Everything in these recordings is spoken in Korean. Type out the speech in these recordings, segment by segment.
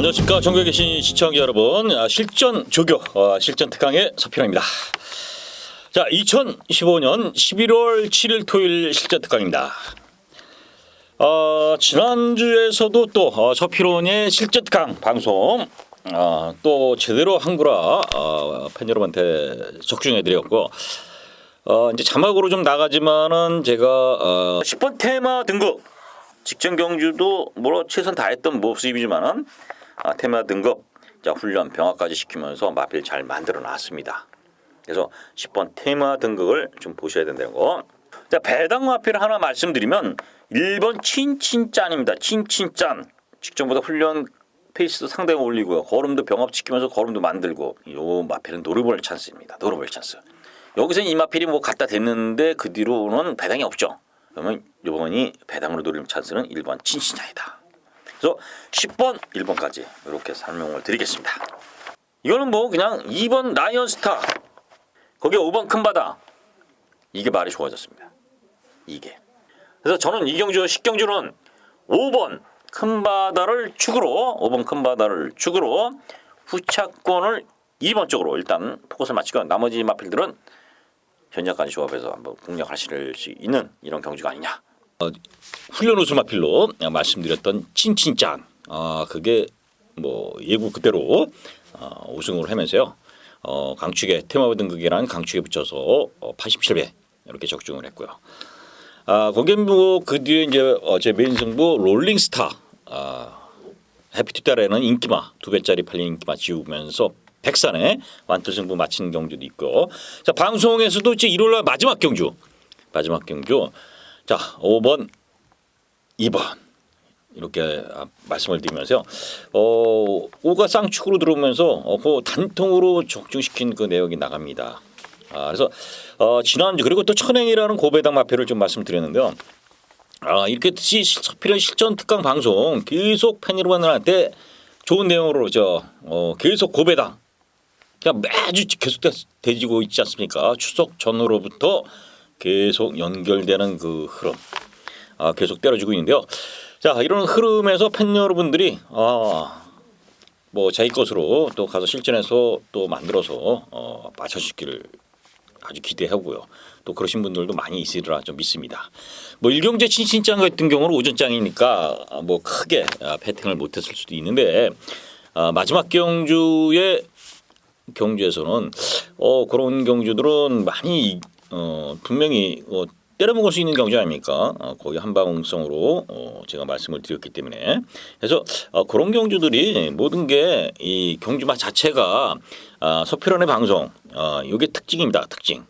안녕하십니까. 전국에 계신 시청자 여러분, 실전 조교 실전 특강의 서필호입니다. 자, 2015년 11월 7일 토요일 실전 특강입니다. 지난주에서도 또 서필호의 실전 특강 방송 또 제대로 한 거라 팬 여러분한테 적중해드렸고, 이제 자막으로 좀 나가지만은 제가 10번 테마 등급 직전 경주도 뭐 최선 다했던 모습이지만은 테마 등급 훈련 병합까지 시키면서 마필 잘 만들어 놨습니다. 그래서 10번 테마 등급을 좀 보셔야 된다는 거. 자, 배당 마필 하나 말씀드리면 1번 친친짠입니다. 친친짠. 직전보다 훈련 페이스도 상당히 올리고요. 걸음도 병합시키면서 걸음도 만들고, 요 마필은 노려볼 찬스입니다. 노려볼 찬스. 여기서 이 마필이 뭐 갖다 댔는데 그 뒤로는 배당이 없죠. 그러면 이번이 배당으로 노릴 찬스는 1번 친친짠이다. 그래서 10번, 1번까지 이렇게 설명을 드리겠습니다. 이거는 뭐 그냥 2번 라이언스타, 거기에 5번 큰바다, 이게 말이 좋아졌습니다. 이게. 그래서 저는 이 경주, 10경주는 5번 큰바다를 축으로, 5번 큰바다를 축으로 후차권을 2번 쪽으로 일단 포커스를 맞추고, 나머지 마필들은 현장까지 조합해서 한번 공략하실 수 있는 이런 경주가 아니냐. 훈련 우수 마필로 말씀드렸던 친친짠, 그게 뭐 예고 그대로 우승을 하면서요. 강축에 테마 등극이라는 강축에 붙여서 87배 이렇게 적중을 했고요. 거기에 뭐 그 뒤에 이제 어제 메인 승부 롤링스타, 해피투달에는 인기마 2배짜리 팔린 인기마 지우면서 백산에 완투 승부 마친 경주도 있고, 자, 방송에서도 이제 일요일날 마지막 경주 자 5번 2번 이렇게 말씀을 드리면서요. 5가 쌍축으로 들어오면서 그 단통으로 적중시킨 그 내용이 나갑니다. 그래서 지난주, 그리고 또 천행이라는 고배당 마표를 좀 말씀드렸는데요. 이렇게 서필호 실전 특강 방송 계속 팬 여러분들한테 좋은 내용으로 계속 고배당 그냥 매주 계속 되지고 있지 않습니까? 추석 전후로부터 계속 연결되는 그 흐름 계속 때려주고 있는데요. 자, 이런 흐름에서 팬 여러분들이 뭐 자기 것으로 또 가서 실전에서 또 만들어서 맞춰주기를 아주 기대하고요. 또 그러신 분들도 많이 있으리라 좀 믿습니다. 뭐 일경제 친친짱 같은 경우는 오전장이니까 뭐 크게 패팅을 못했을 수도 있는데, 마지막 경주에서는 그런 경주들은 많이 분명히 때려먹을 수 있는 경주 아닙니까? 거의 한방성으로 제가 말씀을 드렸기 때문에, 그래서 그런 경주들이 모든 게 이 경주마 자체가 서필원의 방송 이게 특징입니다. 특징.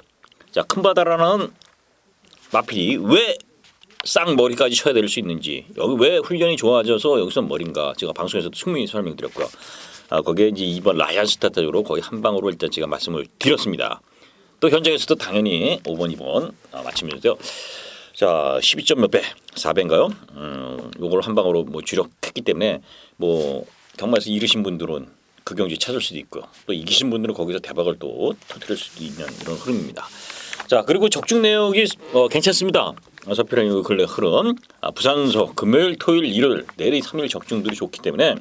자, 큰바다라는 마필이 왜 쌍머리까지 쳐야 될 수 있는지, 여기 왜 훈련이 좋아져서 여기서 머리인가, 제가 방송에서도 충분히 설명드렸고요. 거기에 이제 2번 라이언스타트로 거의 한 방으로 일단 제가 말씀을 드렸습니다. 또 현장에서도 당연히 5번, 2번 마치면서요. 자, 12점 몇 배, 4배인가요? 요걸 한 방으로 뭐 주력했기 때문에 뭐 경마에서 잃으신 분들은 그 경기 찾을 수도 있고요. 또 이기신 분들은 거기서 대박을 또 터뜨릴 수도 있는 이런 흐름입니다. 자, 그리고 적중 내역이 괜찮습니다. 서필호 근래 흐름, 부산서 금요일, 토요일, 일요일 내일 3일 적중들이 좋기 때문에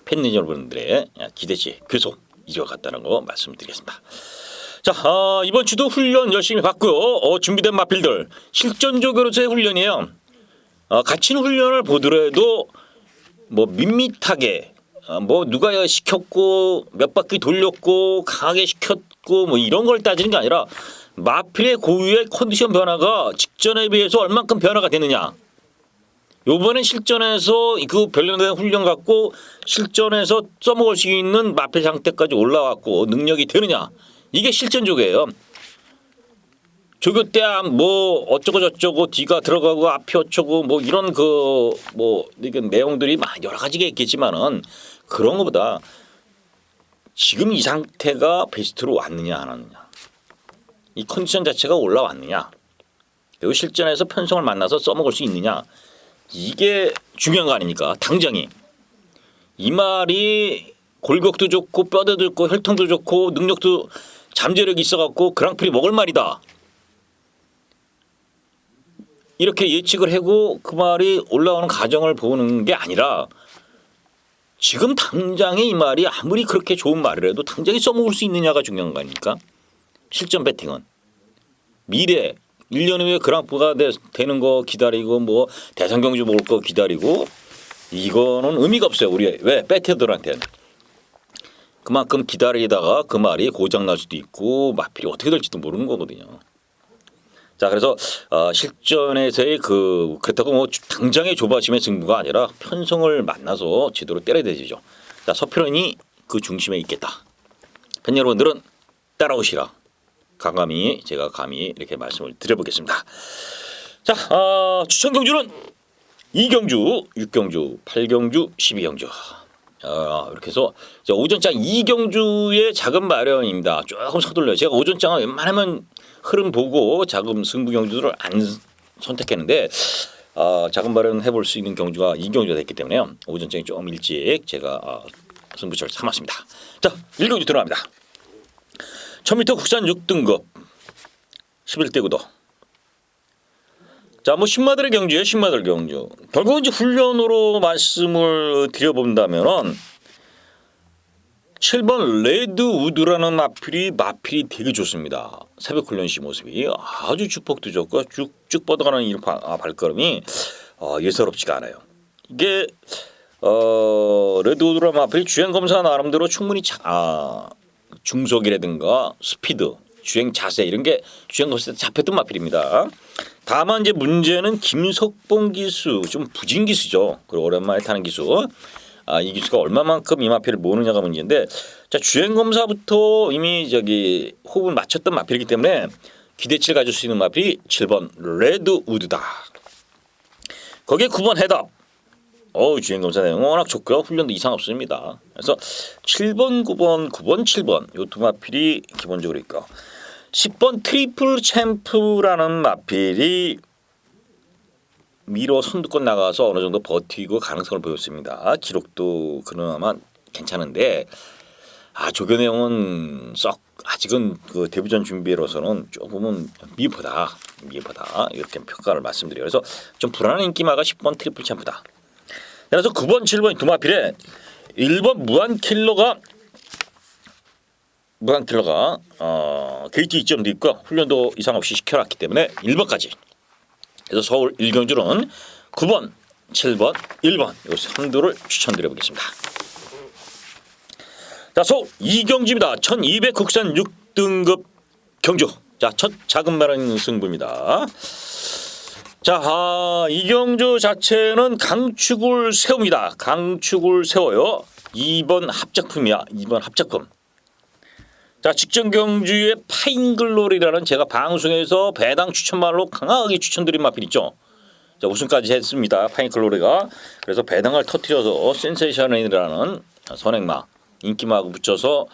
팬 여러분들의 기대치 계속 이어갔다는 거 말씀드리겠습니다. 자, 이번 주도 훈련 열심히 받고요. 준비된 마필들 실전적으로서의 훈련이에요. 갇힌 훈련을 보더라도 뭐 밋밋하게 뭐 누가 시켰고 몇 바퀴 돌렸고 강하게 시켰고 뭐 이런 걸 따지는 게 아니라 마필의 고유의 컨디션 변화가 직전에 비해서 얼만큼 변화가 되느냐. 요번엔 실전에서 그 별련된 훈련 갖고 실전에서 써먹을 수 있는 마필 상태까지 올라왔고 능력이 되느냐. 이게 실전 조교예요. 조교 때 뭐 어쩌고 저쩌고 뒤가 들어가고 앞이 어쩌고 뭐 이런 뭐 이게 내용들이 여러 가지가 있겠지만은 그런 것보다 지금 이 상태가 베스트로 왔느냐 안 왔느냐, 이 컨디션 자체가 올라왔느냐, 그리고 실전에서 편성을 만나서 써먹을 수 있느냐, 이게 중요한 거 아닙니까? 당장이 이 말이 골격도 좋고 뼈도 좋고 혈통도 좋고 능력도 잠재력이 있어갖고 그랑프리 먹을 말이다, 이렇게 예측을 하고 그 말이 올라오는 과정을 보는 게 아니라 지금 당장에 이 말이 아무리 그렇게 좋은 말이라도 당장에 써먹을 수 있느냐가 중요한 거 아닙니까? 실전 배팅은 미래 1년 후에 그랑프가 되는 거 기다리고 뭐 대선 경주 먹을 거 기다리고 이거는 의미가 없어요. 우리 왜 배터들한테는 그만큼 기다리다가 그 말이 고장 날 수도 있고 마필이 어떻게 될지도 모르는 거거든요. 자, 그래서 실전에서의 그렇다고 뭐 당장의 조바심의 승부가 아니라 편성을 만나서 제대로 때려야 되죠. 자, 서필원이 그 중심에 있겠다. 팬 여러분들은 따라오시라. 제가 감히 이렇게 말씀을 드려보겠습니다. 자, 추천 경주는 2경주, 6경주, 8경주, 12경주. 이렇게 해서 오전장 2경주의 자금 마련입니다. 조금 서둘러요. 제가 오전장은 웬만하면 흐름 보고 자금 승부 경주들을 안 선택했는데 자금 마련해 볼 수 있는 경주가 2경주가 됐기 때문에 오전장이 좀 일찍 제가 승부처를 삼았습니다. 자, 1경주 들어갑니다. 1000m 국산 6등급 11대 구도. 자, 뭐 신마들의 경주예요. 신마들 경주. 결국 이제 훈련으로 말씀을 드려본다면은 7번 레드 우드라는 마필이 되게 좋습니다. 새벽 훈련 시 모습이 아주 주폭도 좋고 쭉쭉 뻗어가는 이 발걸음이 예사롭지가 않아요. 이게 레드 우드라는 마필이 주행 검사 나름대로 충분히 중속이라든가 스피드, 주행 자세 이런 게 주행 검사 때 잡혔던 마필입니다. 다만 이제 문제는 김석봉 기수 좀 부진 기수죠. 그리고 오랜만에 타는 기수. 이 기수가 얼마만큼 이 마필을 모으느냐가 문제인데, 자, 주행 검사부터 이미 호흡을 맞췄던 마필이기 때문에 기대치를 가질 수 있는 마필이 7번 레드 우드다. 거기에 9번 해답. 주행 검사 내용 워낙 좋고요. 훈련도 이상 없습니다. 그래서 7번, 9번, 9번, 7번 이 두 마필이 기본적으로 있고 10번 트리플 챔프라는 마필이 미로 선두권 나가서 어느 정도 버티고 가능성을 보였습니다. 기록도 그나마 괜찮은데 조교 내용은 아직은 그 데뷔전 준비로서는 조금은 미흡하다 이렇게 평가를 말씀드려요. 그래서 좀 불안한 인기마가 10번 트리플 챔프다. 그래서 9번, 7번 두 마필에 1번 무한킬러가 게이트 2점도 있고 훈련도 이상 없이 시켜놨기 때문에 1번까지. 그래서 서울 1경주는 9번, 7번, 1번 이 3두를 추천드려보겠습니다. 자, 서울 2경주입니다. 1200 국산 6등급 경주. 자, 첫 자금 마련 승부입니다. 자, 이 경주 자체는 강축을 세웁니다. 강축을 세워요. 2번 합작품이야. 2번 합작품. 자, 직전 경주의 파인글로리라는 제가 방송에서 배당 추천말로 강하게 추천드린 마필 있죠. 자, 우승까지 했습니다. 파인글로리가. 그래서 배당을 터뜨려서 센세이션이라는 선행마, 인기마하고 붙여서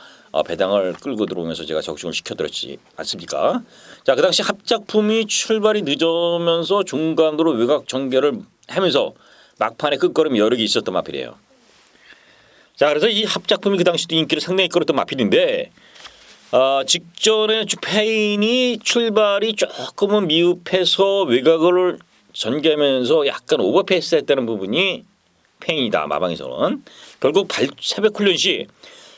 배당을 끌고 들어오면서 제가 적중을 시켜드렸지 않습니까? 자, 그 당시 합작품이 출발이 늦으면서 중간으로 외곽 전개를 하면서 막판에 끝걸음이 여러 개 있었던 마필이에요. 자, 그래서 이 합작품이 그 당시도 인기를 상당히 끌었던 마필인데 직전에 페인이 출발이 조금은 미흡해서 외곽을 전개하면서 약간 오버페이스 했다는 부분이 페인이다. 마방에서는. 결국 새벽 훈련 시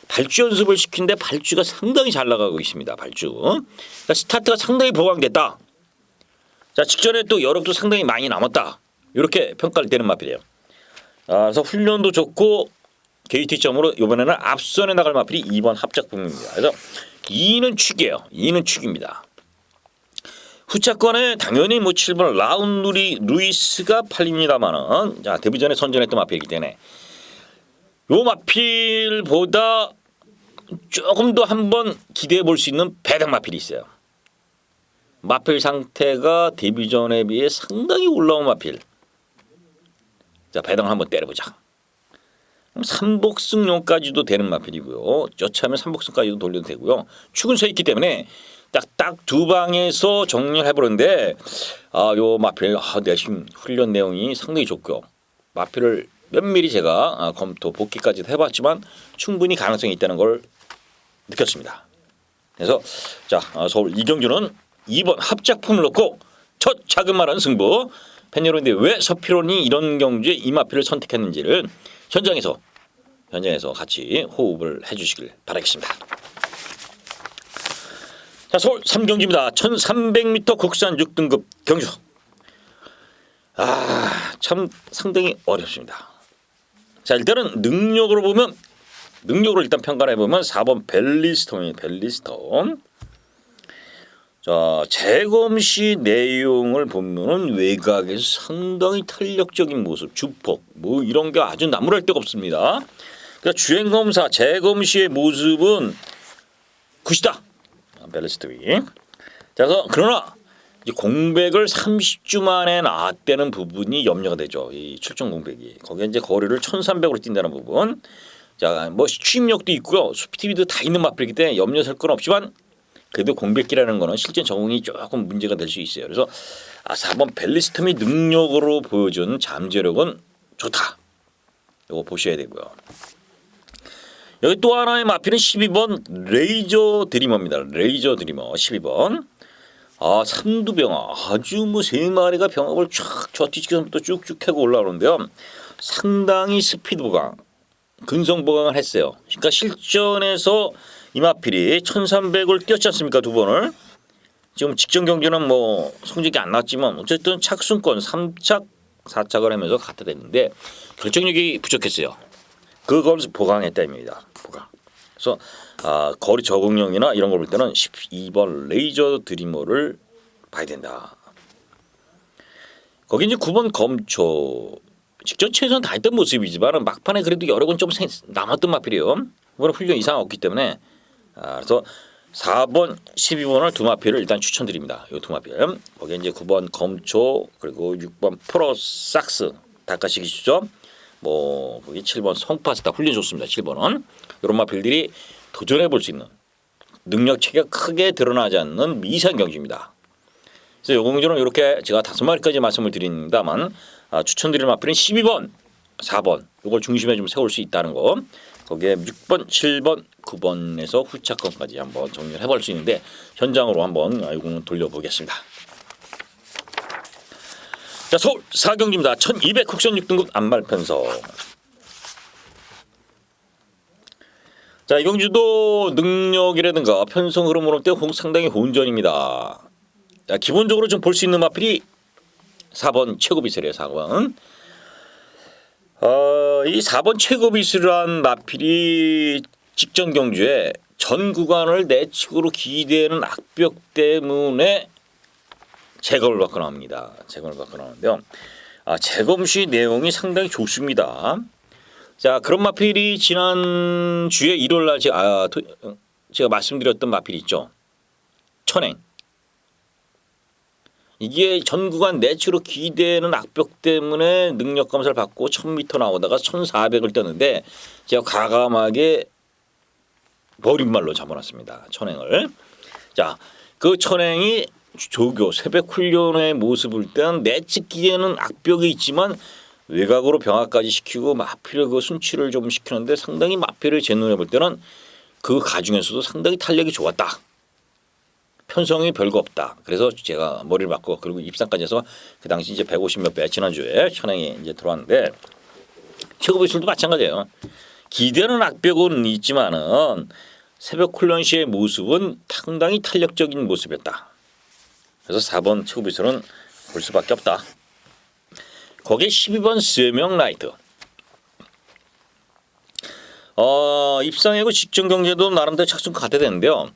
발주 연습을 시킨데 발주가 상당히 잘 나가고 있습니다. 발주. 그러니까 스타트가 상당히 보강됐다. 자, 직전에 또 여력도 상당히 많이 남았다. 이렇게 평가를 되는 마필이에요. 그래서 훈련도 좋고 게이트점으로 이번에는 앞선에 나갈 마필이 2번 합작품입니다. 그래서 2는 축이에요. 2는 축입니다. 후차권에 당연히 뭐 7번 라운누리 루이스가 팔립니다만은 자, 데뷔전에 선전했던 마필이기 때문에 요 마필보다 조금 더 한번 기대해 볼 수 있는 배당 마필이 있어요. 마필 상태가 데뷔전에 비해 상당히 올라온 마필. 자, 배당을 한번 때려보자. 삼복승용까지도 되는 마필이고요. 여차하면 삼복승까지도 돌려도 되고요. 축은 서 있기 때문에 딱 두 방에서 정리를 해보는데 요 마필 내심 훈련 내용이 상당히 좋고요. 마필을 면밀히 제가 검토 복귀까지 해봤지만 충분히 가능성이 있다는 걸 느꼈습니다. 그래서 자, 서울 2경주는 2번 합작품을 넣고 첫 자그마한 승부. 팬 여러분들 왜 서필원이 이런 경주에 이 마필을 선택했는지를 현장에서 현장에서 같이 호흡을 해주시길 바라겠습니다. 자, 서울 3경기입니다. 1300m 국산 6등급 경주. 참 상당히 어렵습니다. 자, 일단은 능력으로 일단 평가를 해보면 4번 벨리스톰입니다. 벨리스톰. 자, 재검 시 내용을 보면은 외곽에서 상당히 탄력적인 모습, 주폭 뭐 이런 게 아주 나무랄 데가 없습니다. 그러니까 주행 검사, 재검 시의 모습은 굿이다. 벨리스톰이. 자, 그러나 이제 공백을 30주 만에 나왔다는 부분이 염려가 되죠. 이 출전 공백이. 거기에 이제 거리를 1300으로 뛴다는 부분. 자, 뭐 추임력도 있고요. 스피드도 다 있는 마필이기 때문에 염려할 건 없지만 그래도 공백기라는 거는 실전 적응이 조금 문제가 될 수 있어요. 그래서 4번 벨리스톰이 능력으로 보여준 잠재력은 좋다. 이거 보셔야 되고요. 여기 또 하나의 마필은 12번 레이저 드리머입니다. 레이저 드리머 12번. 삼두병아 아주 뭐 세 마리가 병합을 쫙 저 뒤쪽부터 쭉쭉 하고 올라오는데요. 상당히 스피드 보강, 근성 보강을 했어요. 그러니까 실전에서 이마필이 1300을 뛰었지 않습니까? 두 번을. 지금 직전 경기는 뭐 성적이 안 나왔지만 어쨌든 착순권 3착 4착을 하면서 갖다 댔는데 결정력이 부족했어요. 그걸 보강했다입니다. 보강. 그래서 거리 적응력이나 이런 걸 볼 때는 12번 레이저 드리머를 봐야 된다. 거기 이제 9번 검초 직전 최선 다했던 모습이지만 막판에 그래도 여러 번 좀 남았던 마필이에요. 이번에 훈련 이상 없기 때문에 그래서 4번, 12번을 두 마필을 일단 추천드립니다. 이 두 마필. 거기에 이제 9번 검초 그리고 6번 프로삭스 닭가시기시죠. 뭐 거기 7번 성파스타 훈련 좋습니다. 7번은 이런 마필들이 도전해 볼 수 있는 능력 체계가 크게 드러나지 않는 미세한 경주입니다. 그래서 이 경주는 이렇게 제가 5마리까지 말씀을 드립니다만 추천드리는 마필은 12번, 4번 이걸 중심에 좀 세울 수 있다는 거. 거기에 6번, 7번, 9번에서 후차권까지 한번 정리를 해볼 수 있는데 현장으로 한번 이거는 돌려보겠습니다. 자, 서울 4경기입니다. 1200 국선 6등급 안말 편성. 자, 이 경주도 능력이라든가 편성 흐름으로 때 상당히 혼전입니다. 자, 기본적으로 좀 볼 수 있는 마필이 4번 최고비슬이에요. 4번. 이 4번 최고비슬한 마필이 직전 경주에 전 구간을 내측으로 기대는 악벽 때문에 제거를 받고 나옵니다. 제거를 받고 나오는데요. 재검 시 내용이 상당히 좋습니다. 자, 그런 마필이 지난 주에 일요일 날 제가 말씀드렸던 마필 있죠. 천행. 이게 전 구간 내추로 기대는 악벽 때문에 능력 검사를 받고 1000m 나오다가 1400을 떴는데 제가 과감하게 버림말로 잡아놨습니다. 천행을. 자, 그 천행이 조교 새벽 훈련의 모습을 때는 내측 기에는 악벽이 있지만 외곽으로 병합까지 시키고 마필의 그 순치를 좀 시키는데 상당히 마필을 제 눈에 볼 때는 그 가중에서도 상당히 탄력이 좋았다. 편성이 별거 없다. 그래서 제가 머리를 맞고 그리고 입상까지 해서 그 당시 이제 150몇 배 지난주에 천행이 이제 들어왔는데 최고비술도 마찬가지예요. 기대는 악벽은 있지만은 새벽 훈련 시의 모습은 상당히 탄력적인 모습이었다. 그래서 4번 최고비술은 볼 수밖에 없다. 거기에 12번 스명 라이트. 입상하고 직전 경기에도 나름대로 착순 갖다 됐는데요.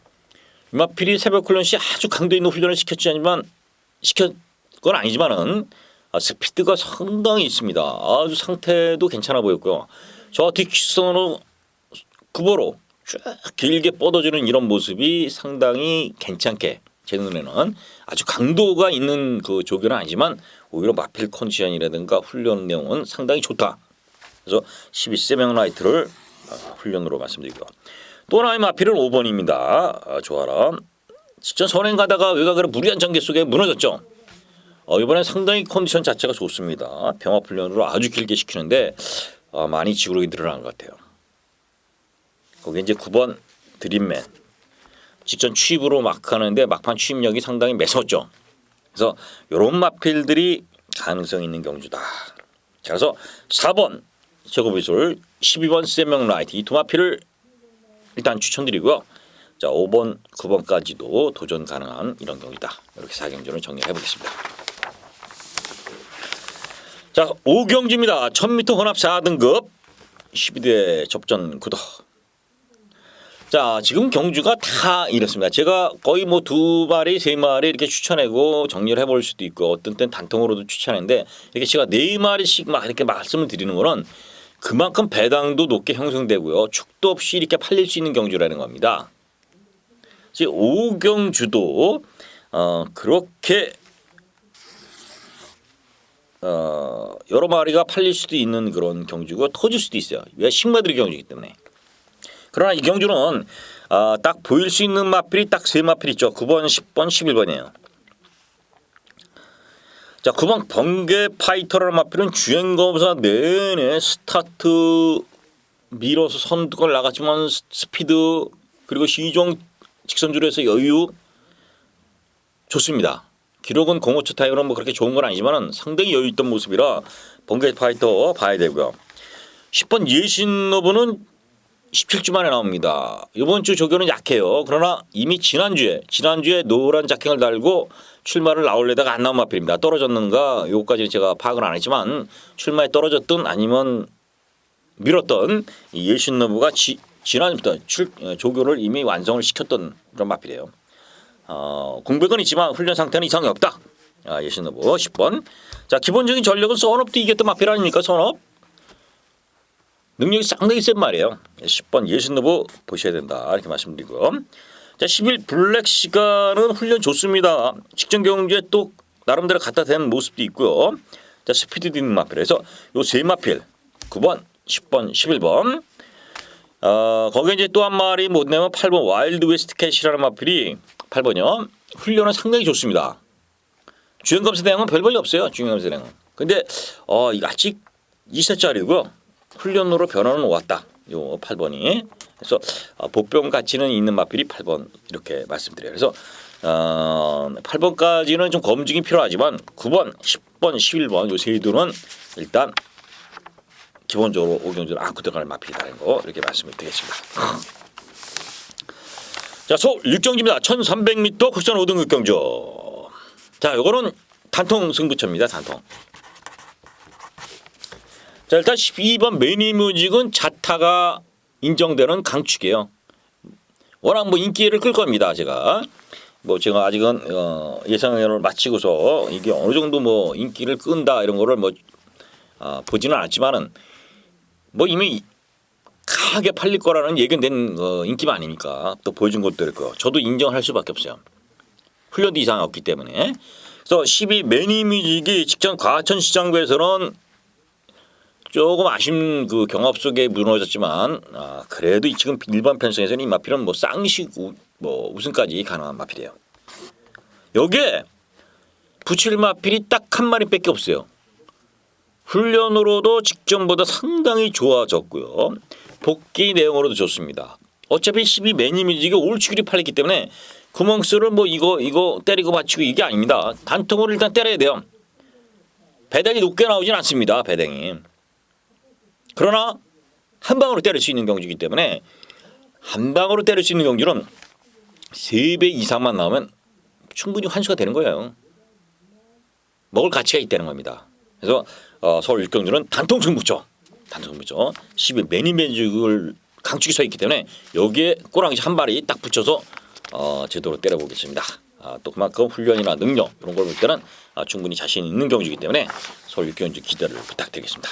마필이 새벽 훈련 시 아주 강도 있는 훈련을 시켰건 아니지만은 스피드가 상당히 있습니다. 아주 상태도 괜찮아 보였고요. 저 뒷선으로 급으로 쭉 길게 뻗어주는 이런 모습이 상당히 괜찮게 제 눈에는 아주 강도가 있는 그 조교는 아니지만 오히려 마필 컨디션이라든가 훈련 내용은 상당히 좋다. 그래서 12세명 라이트를 훈련으로 말씀드리고 또 하나의 마필은 5번입니다. 좋아라. 직전 선행 가다가 외곽으로 무리한 전개 속에 무너졌죠. 이번엔 상당히 컨디션 자체가 좋습니다. 병합 훈련으로 아주 길게 시키는데 많이 지구력이 늘어난 것 같아요. 거기 이제 9번 드림맨. 직전 취입으로 막 하는데 막판 취입력이 상당히 매서웠죠. 그래서 이런 마필들이 가능성 있는 경주다. 자, 그래서 4번 제곱이술 12번 세명 라이트 이 두 마필을 일단 추천드리고요. 자 5번, 9번까지도 도전 가능한 이런 경기다. 이렇게 4경주를 정리해 보겠습니다. 자 5경주입니다. 1000m 혼합 4등급 12대 접전 구도. 자 지금 경주가 다 이렇습니다. 제가 거의 뭐 2마리 3마리 이렇게 추천하고 정리를 해볼 수도 있고 어떤 땐 단통으로도 추천했는데 이렇게 제가 4마리씩 막 이렇게 말씀을 드리는 거는 그만큼 배당도 높게 형성되고요. 축도 없이 이렇게 팔릴 수 있는 경주라는 겁니다. 지금 5경주도 그렇게 여러 마리가 팔릴 수도 있는 그런 경주고 터질 수도 있어요. 왜 식마들이 경주이기 때문에. 그러나 이 경주는 딱 보일 수 있는 마필이 딱 3마필 있죠. 9번, 10번, 11번이에요. 자 9번 번개 파이터라는 마필은 주행검사 내내 스타트 밀어서 선두걸 나갔지만 스피드 그리고 시종 직선주로해서 여유 좋습니다. 기록은 05초 타임으로 뭐 그렇게 좋은 건 아니지만 상당히 여유 있던 모습이라 번개 파이터 봐야 되고요. 10번 예신노브는 17주 만에 나옵니다. 이번 주 조교는 약해요. 그러나 이미 지난주에 노란 자킹을 달고 출마를 나올래다가 안 나온 마필입니다. 떨어졌는가 요거까지는 제가 파악은 안 했지만 출마에 떨어졌든 아니면 밀었던 이 예신노브가 지난주부터 조교를 이미 완성을 시켰던 그런 마필이에요. 공백은 있지만 훈련 상태는 이상이 없다. 예신노브 10번. 자 기본적인 전력은 선업도 이겼던 마필 아닙니까? 선업. 능력이 상당히 센 말이에요. 10번 예신노브 보셔야 된다. 이렇게 말씀드리고요. 자 11 블랙 시간은 훈련 좋습니다. 직전 경주에 또 나름대로 갖다 대는 모습도 있고요. 자 스피드 있는 마필에서 요 세 마필 9번, 10번, 11번. 거기에 이제 또 한 마리 못 내면 8번 와일드 웨스트 캣이라는 마필이 8번이요. 훈련은 상당히 좋습니다. 주행검사 대행은 별 볼일 없어요. 주행검사 대행은. 근데 이거 아직 2세짜리고요. 훈련으로 변화는 왔다. 요 8번이. 그래서 보병 가치는 있는 마필이 8번 이렇게 말씀드려요. 그래서 8번까지는 좀 검증이 필요하지만 9번, 10번, 11번 요 세 두는 일단 기본적으로 5경주는 안고 들어갈 마필이라는 거 이렇게 말씀을 드리겠습니다. 자, 서울 6경주입니다. 1300m 국산 5등급 경주. 자, 요거는 단통 승부처입니다. 단통. 자, 일단 12번 매니뮤직은 자타가 인정되는 강축이에요. 워낙 뭐 인기를 끌 겁니다. 제가 아직은 예상을 마치고서 이게 어느 정도 뭐 인기를 끈다 이런 거를 보지는 않았지만은 뭐 이미 강하게 팔릴 거라는 예견된 인기만 아니니까 또 보여준 것도 있고요. 저도 인정할 수밖에 없어요. 훈련도 이상이 없기 때문에. 그래서 12 매니뮤직이 직전 과천 시장부에서는 조금 아쉬운 그 경합 속에 무너졌지만 그래도 지금 일반 편성에서는 이 마필은 뭐 쌍식 우승까지 가능한 마필이에요. 여기에 붙일 마필이 딱 한 마리밖에 없어요. 훈련으로도 직전보다 상당히 좋아졌고요. 복귀 내용으로도 좋습니다. 어차피 12 매니뮤직이 올치기로 팔렸기 때문에 구멍수를 뭐 이거 때리고 받치고 이게 아닙니다. 단통으로 일단 때려야 돼요. 배당이 높게 나오진 않습니다. 배당이. 그러나 한 방으로 때릴 수 있는 경주이기 때문에 한 방으로 때릴 수 있는 경주는 3배 이상만 나오면 충분히 환수가 되는 거예요. 먹을 가치가 있다는 겁니다. 그래서 서울 6경주는 단통 승부처. 12 매니뮤직을 강축이 서 있기 때문에 여기에 꼬랑지 한 마리 딱 붙여서 제대로 때려보겠습니다. 또 그만큼 훈련이나 능력 이런 걸 볼 때는 충분히 자신 있는 경주이기 때문에 서울 6경주 기대를 부탁드리겠습니다.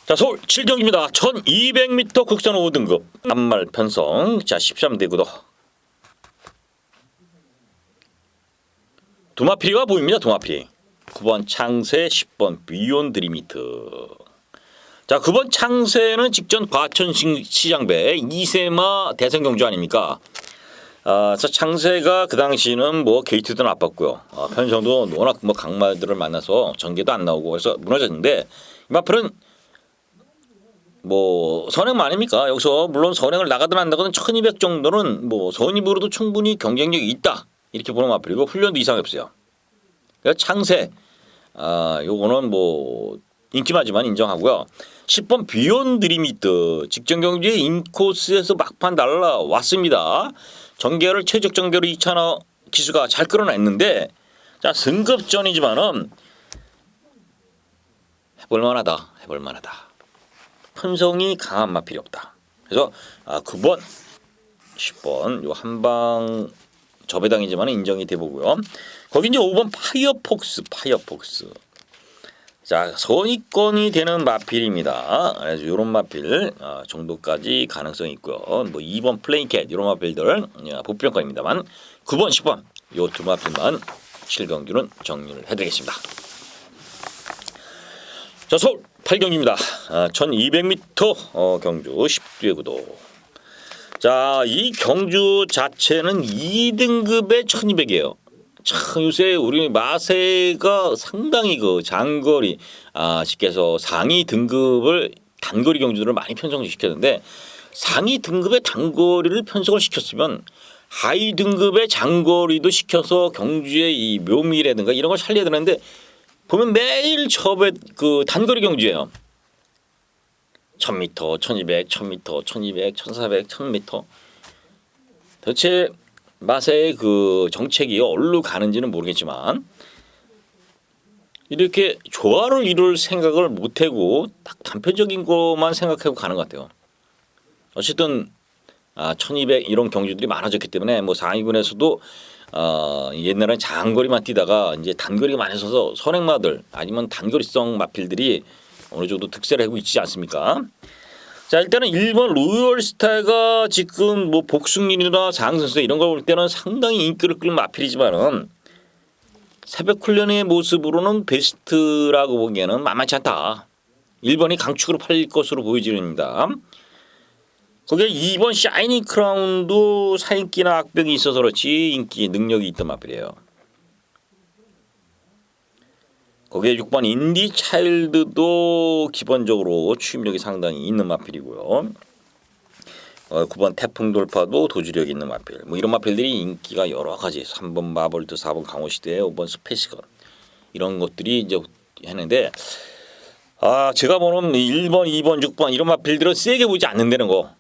자, 서울 7경주입니다. 1200m 국산 5등급 단말 편성. 자, 13대 구도. 두마피리가 보입니다. 두마피리. 9번 창세, 10번 비욘드 리미트. 자, 9번 창세는 직전 과천 시장배 이세마 대선 경주 아닙니까? 그래서 창세가 그 당시는 뭐 게이트도 나빴고요. 편성도 워낙 뭐 강마들을 만나서 전개도 안 나오고 그래서 무너졌는데 이 마필은 뭐 선행 아닙니까? 여기서 물론 선행을 나가든 안 나가든 1200 정도는 뭐 선입으로도 충분히 경쟁력이 있다. 이렇게 보는 마필이고 훈련도 이상이 없어요. 그래서 창세 요거는 뭐 인기마지만 인정하고요. 10번 비욘드 리미트 직전 경주의 인코스에서 막판 날라왔습니다. 전개를 최적 전개로 이찬호 기수가 잘 끌어냈는데 자 승급전이지만은 해볼만하다. 편성이 강한 마필이 없다. 그래서 9번, 10번 요 한방 저배당이지만 인정이 돼보고요. 거기 이제 5번 파이어폭스. 자 선입권이 되는 마필입니다. 그래서 이런 마필 정도까지 가능성이 있고요. 뭐 2번 플레이캣 이런 마필들 보편권입니다만 9번, 10번 요 두 마필만 실경주는 정리를 해드리겠습니다. 자 서울 8경주입니다. 1200m 경주 10대 구도. 자, 이 경주 자체는 2등급의 1200이에요. 참 요새 우리 마세가 상당히 그 장거리 쉽게 해서 상위 등급을 단거리 경주들을 많이 편성을 시켰는데 상위 등급의 단거리를 편성을 시켰으면 하위 등급의 장거리도 시켜서 경주의 이 묘미라든가 이런 걸 살려야 되는데 보면 매일 그 단거리 경주예요. 1000m, 1200, 1000m, 1200, 1400, 1000m. 도대체 마세의 그 정책이 어디로 가는지는 모르겠지만 이렇게 조화를 이룰 생각을 못하고 딱 단편적인 것만 생각하고 가는 것 같아요. 어쨌든 1200 이런 경주들이 많아졌기 때문에 뭐 상위군에서도 옛날에는 장거리만 뛰다가 이제 단거리가 많이 서서 선행마들 아니면 단거리성 마필들이 어느 정도 득세를 하고 있지 않습니까? 자 일단은 1번 로열스타가 지금 뭐 복숭리나 장선수 이런 걸 볼 때는 상당히 인기를 끌는 마필이지만은 새벽 훈련의 모습으로는 베스트라고 보기에는 만만치 않다. 1번이 강축으로 팔릴 것으로 보여집니다. 거기에 2번 샤이니 크라운도 사인기나 악병이 있어서 그렇지 인기 능력이 있던 마필이에요. 거기에 6번 인디 차일드도 기본적으로 추임력이 상당히 있는 마필이고요. 9번 태풍 돌파도 도주력이 있는 마필. 뭐 이런 마필들이 인기가 여러 가지. 3번 마볼트, 4번 강호시대, 5번 스페이스건 이런 것들이 이제 했는데 제가 보는 1번, 2번, 6번 이런 마필들은 세게 보이지 않는다는 거.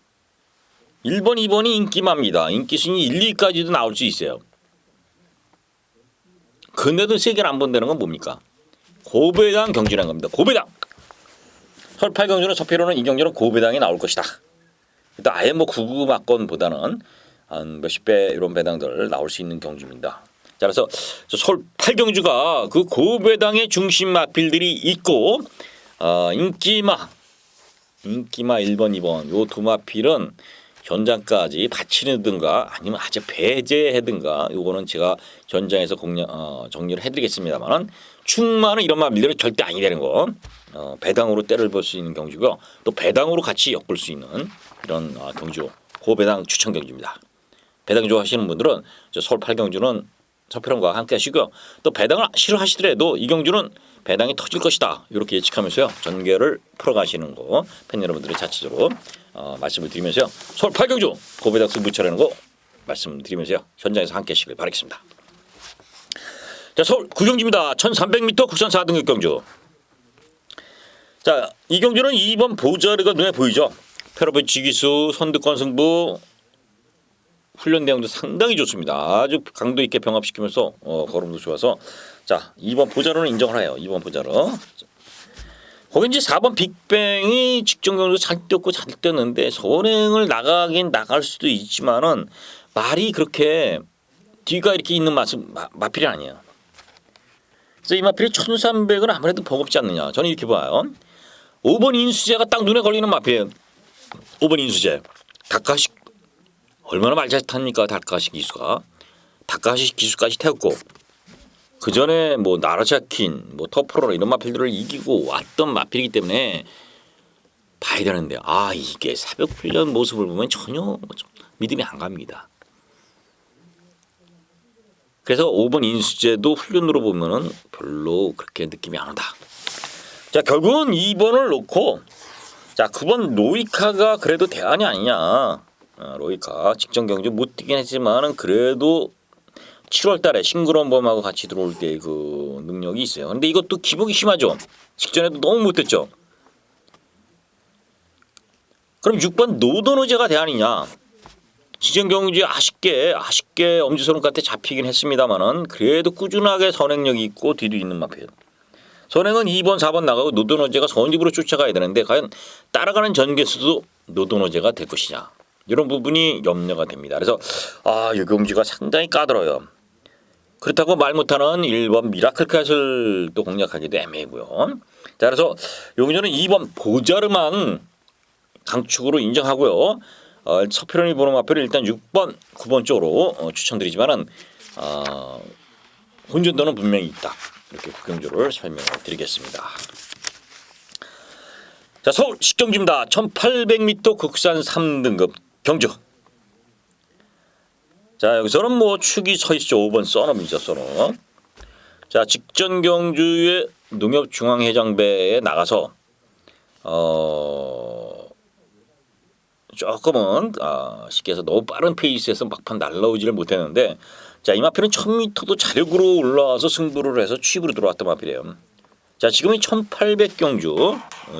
1번, 2번이 인기마입니다. 인기 순위 1, 2까지도 나올 수 있어요. 근데도 세게는 안 본다는 건 뭡니까? 고배당 경주라는 겁니다. 고배당. 설 8경주는 서피로는 이 경주는 고배당이 나올 것이다. 일단 아예 뭐 구구마건보다는 한 몇십 배 이런 배당들 나올 수 있는 경주입니다. 자, 그래서 설 8경주가 그 고배당의 중심 마필들이 있고 인기마 1번, 2번 요 두 마필은 현장까지 바치는든가 아니면 아주 배제하든가 요거는 제가 현장에서 정리를 해드리겠습니다만은 충만은 이런 마필들은 절대 아니 되는 거. 배당으로 때를 볼 수 있는 경주고요. 또 배당으로 같이 엮을 수 있는 이런 경주 고배당 추천 경주입니다. 배당 좋아하시는 분들은 서울 8경주는 서피런과 함께 하시고요. 또 배당을 싫어하시더라도 이 경주는 배당이 터질 것이다. 이렇게 예측하면서요. 전개를 풀어가시는 거 팬 여러분들의 자체적으로 말씀을 드리면서요. 서울 8경주 고배당 승부처라는 거 말씀드리면서요. 현장에서 함께 하시길 바라겠습니다. 자, 서울 9경주입니다. 1300m 국산 4등급 경주. 자, 이 경주는 2번 보자르가 눈에 보이죠. 페로베 지기수 선두권 승부 훈련 내용도 상당히 좋습니다. 아주 강도 있게 병합시키면서 걸음도 좋아서 자 2번 보자르는 인정을 해요. 2번 보자르. 거기 이제 4번 빅뱅이 직전 경주 잘 뛰었고 잘 뛰었는데 선행을 나가긴 나갈 수도 있지만은 말이 그렇게 뒤가 이렇게 있는 마필이 아니에요. 그래서 이 마필이 1300은 아무래도 버겁지 않느냐. 저는 이렇게 봐요. 5번 인수제가 딱 눈에 걸리는 마필이에요. 5번 인수제. 닭가식 얼마나 말 잘 탑니까? 닭가식 기수가. 닭가식 기수까지 태웠고 그 전에 뭐 나라샤킨, 뭐 터프로라 이런 마필들을 이기고 왔던 마필이기 때문에 봐야 되는데 이게 새벽 훈련 모습을 보면 전혀 믿음이 안 갑니다. 그래서 5번 인수제도 훈련으로 보면은 별로 그렇게 느낌이 안 온다. 자 결국은 2번을 놓고 자 9번 로이카가 그래도 대안이 아니냐. 로이카 직전 경주 못 뛰긴 했지만은 그래도 7월달에 싱그러움범하고 같이 들어올 때 그 능력이 있어요. 근데 이것도 기복이 심하죠. 직전에도 너무 못했죠. 그럼 6번 노도노제가 대안이냐? 시정경주에 아쉽게 엄지손가락한테 잡히긴 했습니다만은 그래도 꾸준하게 선행력이 있고 뒤도 있는 마피예요. 선행은 2번, 4번 나가고 노도노제가 선집으로 쫓아가야 되는데 과연 따라가는 전개수도 노도노제가 될 것이냐? 이런 부분이 염려가 됩니다. 그래서 유경주가 상당히 까다로워요. 그렇다고 말 못하는 1번 미라클캣을 또 공략하기도 애매하고요. 자, 그래서 여기서는 2번 보자르만 강축으로 인정하고요. 서피런이 보는 마표를 일단 6번, 9번 쪽으로 추천드리지만은 혼전도는 분명히 있다. 이렇게 국경주를 설명을 드리겠습니다. 자, 서울 식경주입니다. 1800m 국산 3등급 경주. 자, 여기서는 뭐 축이 서 있죠. 5번 썬업이죠. 썬업. 자, 직전 경주의 농협중앙회장배에 나가서 조금은 쉽게 해서 너무 빠른 페이스에서 막판 날라오지를 못했는데, 자, 이 마필은 1000m도 자력으로 올라와서 승부를 해서 취입으로 들어왔던 마필이에요. 자, 지금이 1800 경주,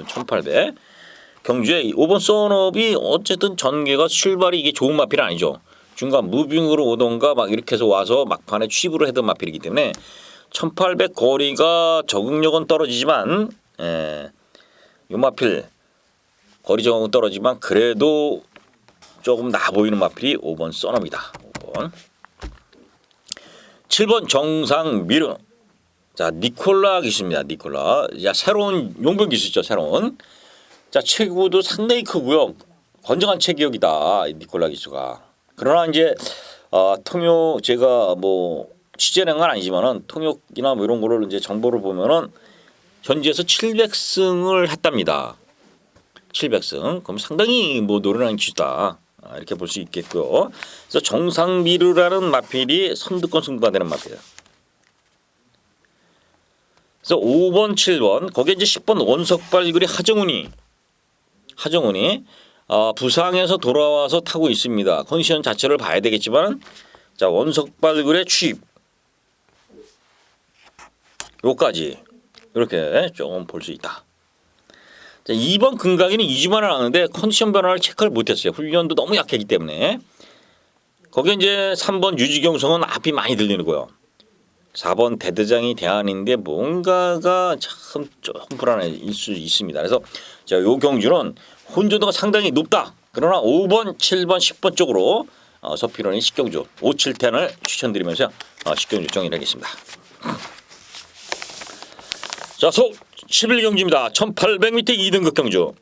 1800 경주에 5번 썬업이 어쨌든 전개가 출발이 이게 좋은 마필이 아니죠. 중간 무빙으로 오던가 막 이렇게 해서 와서 막판에 취입으로 했던 마필이기 때문에 1800 거리가 적응력은 떨어지지만 이 마필 거리 적응은 떨어지지만 그래도 조금 나아 보이는 마필이 5번 썬업이다. 5번. 7번 정상 미르. 자, 니콜라 기수입니다. 니콜라. 야, 새로운 용병 기수죠. 새로운. 자, 체구도 상당히 크고요. 건장한 체격이다. 니콜라 기수가. 그러나 이제 통역 제가 뭐 취재한 건 아니지만은 통역이나 뭐 이런 거를 이제 정보를 보면은 현지에서 700승을 했답니다. 700승. 그럼 상당히 뭐 노련한 기수다. 이렇게 볼 수 있겠고요. 그래서 정상미르라는 마필이 선두권 승부가 되는 마필이에요. 그래서 5번, 7번 거기에 이제 10번 원석발그리 하정훈이 부상에서 돌아와서 타고 있습니다. 컨디션 자체를 봐야 되겠지만, 자, 원석발굴의 취입 요까지 이렇게 조금 볼 수 있다. 자, 2번 금강이는 2주만을 하는데 컨디션 변화를 체크를 못했어요. 훈련도 너무 약하기 때문에. 거기에 이제 3번 유지경성은 앞이 많이 들리는 거예요. 4번 대대장이 대안인데 뭔가가 참 조금 불안해질 수 있습니다. 그래서 자, 요 경주는 혼전도가 상당히 높다. 그러나 5번, 7번, 10번 쪽으로 서피런의 식경주 5, 7텐을 추천드리면서 식경주 정리하겠습니다. 자, 서울 11경주입니다. 1800m 2등급 경주.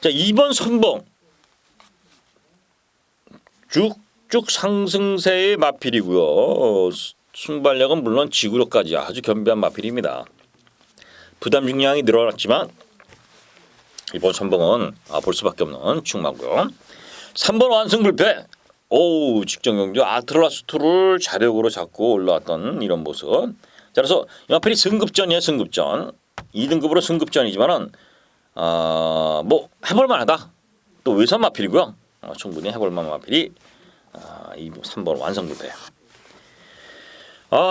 자, 2번 선봉 쭉쭉 상승세의 마필이고요. 순발력은 물론 지구력까지 아주 겸비한 마필입니다. 부담 중량이 늘어났지만 이번 선봉은 볼 수밖에 없는 충마고요. 3번 완승불패. 직전 경주 아틀라스2를 자력으로 잡고 올라왔던 이런 모습. 자, 그래서 이 마필이 승급전이에요. 승급전. 2등급으로 승급전이지만은 뭐 해볼만하다. 또 외선 마필이고요. 충분히 해볼만한 마필이 3번 완성불패.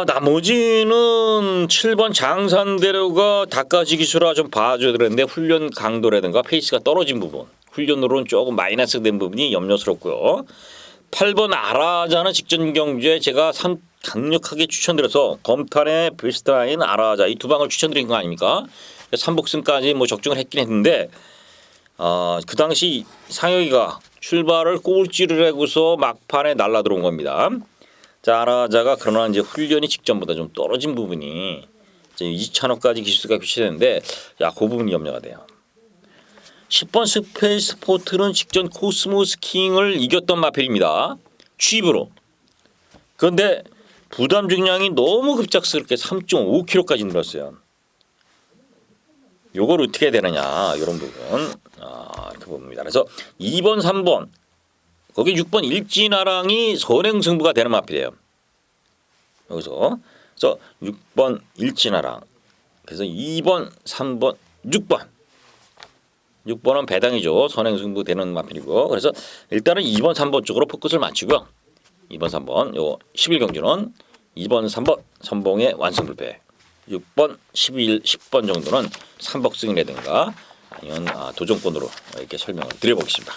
나머지는 7번 장산대로가 닭가지 기술화 좀 봐줘야 되는데 훈련 강도라든가 페이스가 떨어진 부분, 훈련으로는 조금 마이너스 된 부분이 염려스럽고요. 8번 아라자는 직전 경주에 제가 강력하게 추천드려서 검탄의 베스트라인 아라자 이 두 방을 추천드린 거 아닙니까? 3복승까지 뭐 적중을 했긴 했는데 그 당시 상혁이가 출발을 꼴찌를 하고서 막판에 날라 들어온 겁니다. 자, 아라자가 그러나 이제 훈련이 직전보다 좀 떨어진 부분이 이제 2,000호까지 기수가 교체되는데 그 부분이 염려가 돼요. 10번 스페이스 포트는 직전 코스모스 킹을 이겼던 마필입니다. 취입으로. 그런데 부담 중량이 너무 급작스럽게 3.5kg까지 늘었어요. 요걸 어떻게 해야 되느냐 이런 부분 이렇게 봅니다. 그래서 2번, 3번 거기 6번 일진아랑이 선행승부가 되는 마필이에요. 여기서 6번 일진아랑 그래서 2번, 3번, 6번 6번은 배당이죠. 선행승부 되는 마필이고. 그래서 일단은 2번, 3번 쪽으로 포커스를 맞추고요. 2번, 3번 요 11경주는 2번, 3번 선봉의 완승불패, 6번, 11, 10번 정도는 삼복승이라든가 아니면 도전권으로 이렇게 설명을 드려보겠습니다.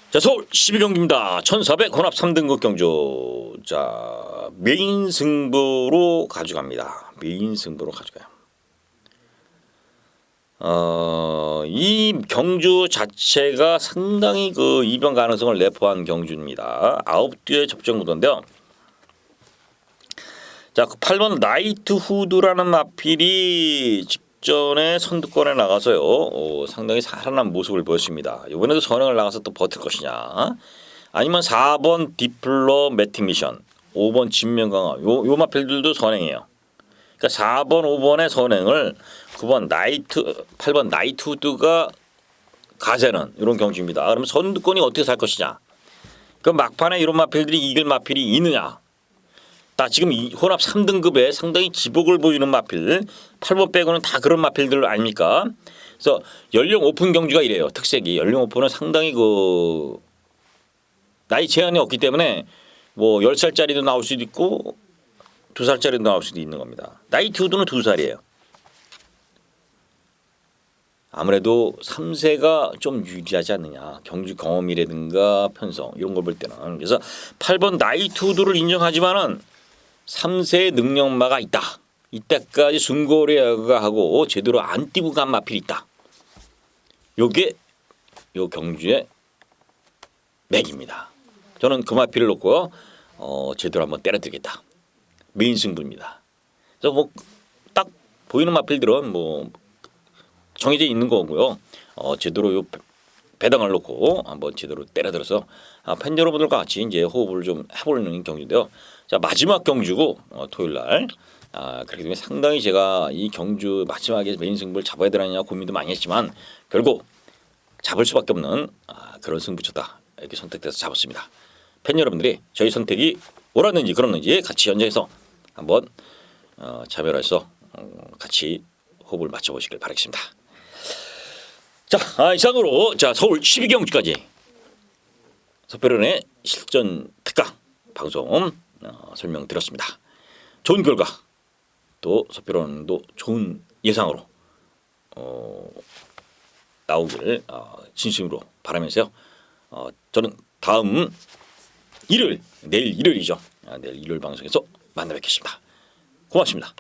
자, 서울 12경기입니다. 1400 혼합 3등급 경주. 자, 메인 승부로 가져갑니다. 메인 승부로 가져가요. 이 경주 자체가 상당히 그 이변 가능성을 내포한 경주입니다. 9뒤의 접전 구도인데요. 자, 그 8번 나이트 후드라는 마필이 직전에 선두권에 나가서요. 상당히 살아난 모습을 보였습니다. 이번에도 선행을 나가서 또 버틸 것이냐? 아니면 4번 디플로 매팅 미션, 5번 진면 강화. 요 마필들도 선행이에요. 그러니까 4번, 5번의 선행을 9번 나이트, 8번 나이트 후드가 가세는 이런 경주입니다. 그러면 선두권이 어떻게 살 것이냐? 그 막판에 이런 마필들이 이길 마필이 있느냐? 다 지금 이 혼합 3등급에 상당히 기복을 보이는 마필 8번 빼고는 다 그런 마필들 아닙니까? 그래서 연령 오픈 경주가 이래요. 특색이 연령 오픈은 상당히 그 나이 제한이 없기 때문에 뭐 10살짜리도 나올 수도 있고 2살짜리도 나올 수도 있는 겁니다. 나이트 후드는 2살이에요. 아무래도 3세가 좀 유리하지 않느냐. 경주 경험이라든가 편성 이런 걸 볼 때는. 그래서 8번 나이트 후드를 인정하지만은 3세의 능력마가 있다. 이때까지 순고리하고 제대로 안 뛰고 간 마필이 있다. 요게 요 경주의 맥입니다. 저는 그 마필을 놓고 제대로 한번 때려드리겠다. 메인 승부입니다. 그래서 뭐 딱 보이는 마필들은 뭐 정해져 있는 거고요. 제대로 요 배당을 놓고 한번 제대로 때려들어서 팬 여러분들과 같이 이제 호흡을 좀 해보는 경주인데요. 자, 마지막 경주고 토요일 날. 그렇기 때문에 상당히 제가 이 경주 마지막에 메인 승부를 잡아야 되느냐 고민도 많이 했지만 결국 잡을 수밖에 없는 그런 승부처다. 이렇게 선택돼서 잡았습니다. 팬 여러분들이 저희 선택이 옳았는지 그렇는지 같이 현장에서 한번 참여해서 같이 호흡을 맞춰보시길 바라겠습니다. 자, 이상으로 자 서울 12경주까지 서표련의 실전 특강 방송 설명드렸습니다. 좋은 결과 또 서표련도 좋은 예상으로 나오기를 진심으로 바라면서요. 저는 다음 일요일, 내일 일요일이죠. 내일 일요일 방송에서 만나 뵙겠습니다. 고맙습니다.